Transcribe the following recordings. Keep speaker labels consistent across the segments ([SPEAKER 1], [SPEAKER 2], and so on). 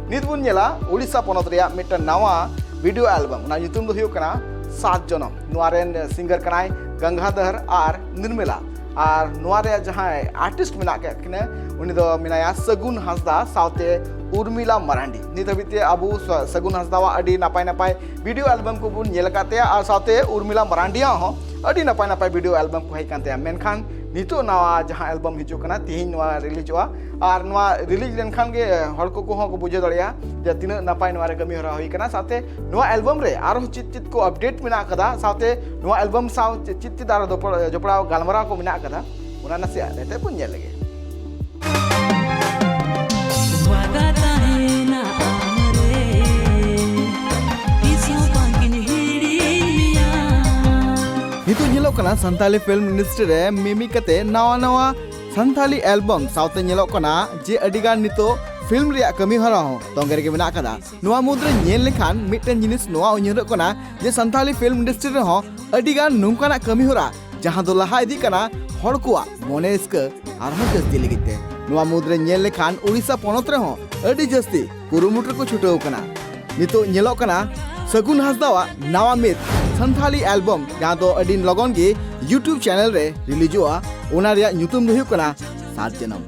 [SPEAKER 1] नित बुन नेला उड़ीसा पोनोत रेया मिटन नावा वीडियो एल्बम ना ᱧᱩᱛᱩᱢ ᱫᱚ ᱦᱩᱭᱩᱜ ᱠᱟᱱᱟ सात जनम नोआ रेन सिंगर कनाय गंगाधर और निर्मला और नोआ रे जहां आर्टिस्ट मिना के किने उनी दो मिनाया सगुन हंसदा साउते उर्मिला मरांडी नित हबिते अबु सगुन हंसदावा अडी नापाय नापाय वीडियो एल्बम को बुन नेल काते और साउते उर्मिला मरांडिया हो अडी नापाय नापाय वीडियो एल्बम को हेकानते मेनखान नितो नवा जहां एल्बम हिजुकना तिहिन नवा रिलीजवा और नवा रिलीज लेनखान के हर को को बुझे दड़िया जे तिना नापाय नवा रे कमी हरा होई कना साथे नवा एल्बम रे आरो चित चित को अपडेट मिना कदा साथे नवा एल्बम साव चित चित दार जोपड़ा गालमरा को मिना कदा उना नसे आते पुन नेल लगे नितो ñeloग कना संताली फिल्म इंडस्ट्री रे मिमी कते नवा नवा संताली एल्बम साउते ñeloग कना जे अडिगान नितो फिल्म रिया कमी हरा हो तोंगेर के मेना कदा नवा मुद्रे ñel लेखान मिटन जिनिस नवा उñहर कना जे संताली फिल्म इंडस्ट्री रे हो अडिगान नुंकाना कमी हरा जहां दो लहा इदी कना हड़ कोआ मोने इसके आरहो जस्ती लगिते नवा मुद्रे ñel लेखान उड़ीसा पोनोत रे हो अडी जस्ती कुरुमुटर को छुटो कना नितो ñeloग कना सगुन हंसदावा नवा मित संथाली एल्बम जहां दो अडिन लगन गे यूट्यूब चैनल रे रिलीजोआ ओना रिया ᱧᱩᱛᱩᱢ ᱫᱚ ᱦᱩᱭᱩᱜ ᱠᱟᱱᱟ सात जनम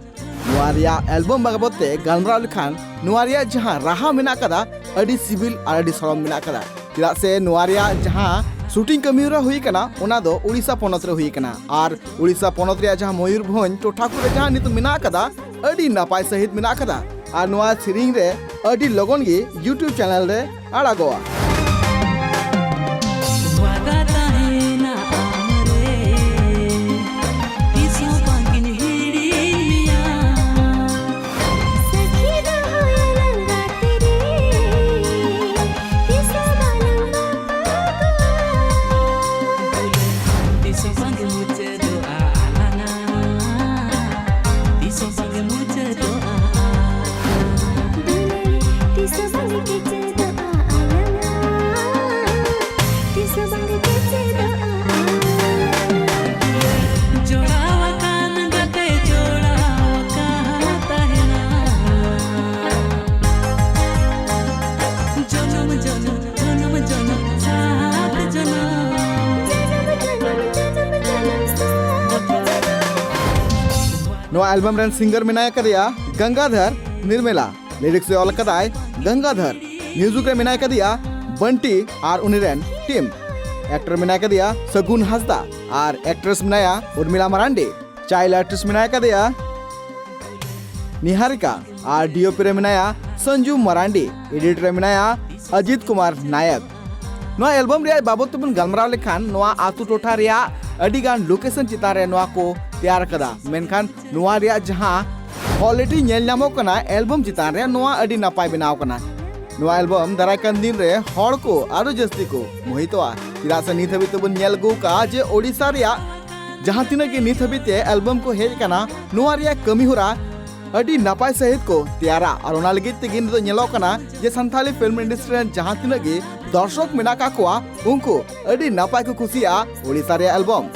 [SPEAKER 1] नुआ रिया एल्बम बाबते गालमराव लेखान नुआ रिया जहां राहा मेना कदा अडी सिविल और अडी सरम मेना कदा चेदा से नुआ रिया जहां शूटिंग कमीरा हुई कना ओना दो उड़ीसा पोनोत रे हुई कना और उड़ीसा पोनोत रिया जहां मयूरभंज टोठा को जहां नित मेना कदा अडी नापाय सहित मेना कदा और नुआ सिरिंग रे अडी लगन गे यूट्यूब चैनल रे आड़ागोआ नवा एल्बम रेन सिंगर मिनाया कदिया गंगाधर निर्मला लिरिक्स से ऑल कदाय गंगाधर म्यूजिक रे मिनाया कदिया बंटी और उनिरेन टीम एक्टर मिनाया कदिया सगुन हंसदा और एक्ट्रेस मिनाया उर्मिला मरांडी चाइल्ड आर्टिस्ट मिनाया कदिया निहारिका और डीओपी रे मिनाया संजू मरांडी एडिटर रे मिनाया अजित कुमार नायक नवा एल्बम रे बाबत बन गालमराव लेखान नवा आतु टोठा रे अडिगान लोकेशन चितान रे नवा को तैयार कदा मेनखान नवा रे जहां क्वालिटी नेल नामो कना एल्बम चितान रे नवा अडी नापाय बनाव कना नवा एल्बम दारायकान दिन रे हड़ को आरो जस्ती को मोहितवा चिरा से नित हबित बन नेल गु का जे ओडिसा रे जहां तिना के नित हबिते एल्बम को हेज कना नवा रे कमी होरा अडी नापाय सहित को तैयारा और ओना लगित तेगिन दो ñeloग कना जे संथाली फिल्म इंडस्ट्री रे जहां तिना के दर्शक मेना का कोआ उनको अडी नापाय को खुशिया ओडिसा रे एल्बम